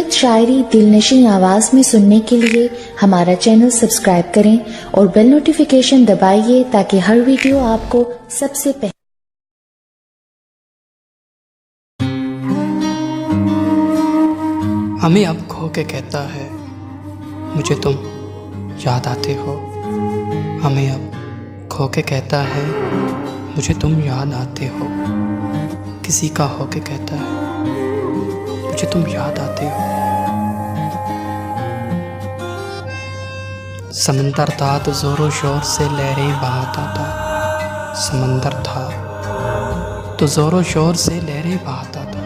खूबसूरत शायरी दिलनशीं आवाज में सुनने के लिए हमारा चैनल सब्सक्राइब करें और बेल नोटिफिकेशन दबाइए ताकि हर वीडियो आपको सबसे पहले। हमें अब खो के कहता है मुझे तुम याद आते हो। हमें अब खो के कहता है मुझे तुम याद आते हो। किसी का हो के कहता है मुझे तुम याद आते हो। समंदर था तो जोरों शोर से लहरें बहाता था। समंदर था तो जोरों शोर से लहरें बहाता था।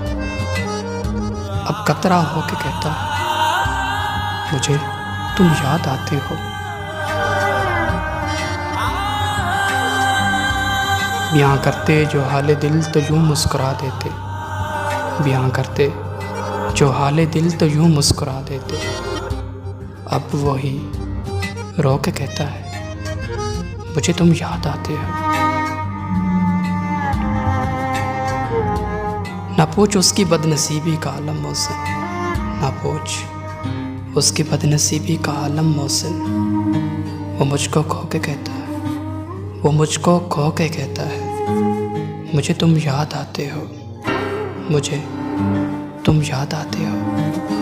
अब कतरा हो के कहता है मुझे तुम याद आते हो। बयां करते जो हाले दिल तो यूं मुस्कुरा देते। बयां करते जो हाले दिल तो यूं मुस्कुरा देते। अब वही रो के कहता है मुझे तुम याद आते हो। ना पूछ उसकी बदनसीबी का आलम मोहसिन। ना पूछ उसकी बदनसीबी का आलम मोहसिन। वो मुझको खो के कहता है, वो मुझको खो के कहता है मुझे तुम याद आते हो। मुझे तुम याद आते हो।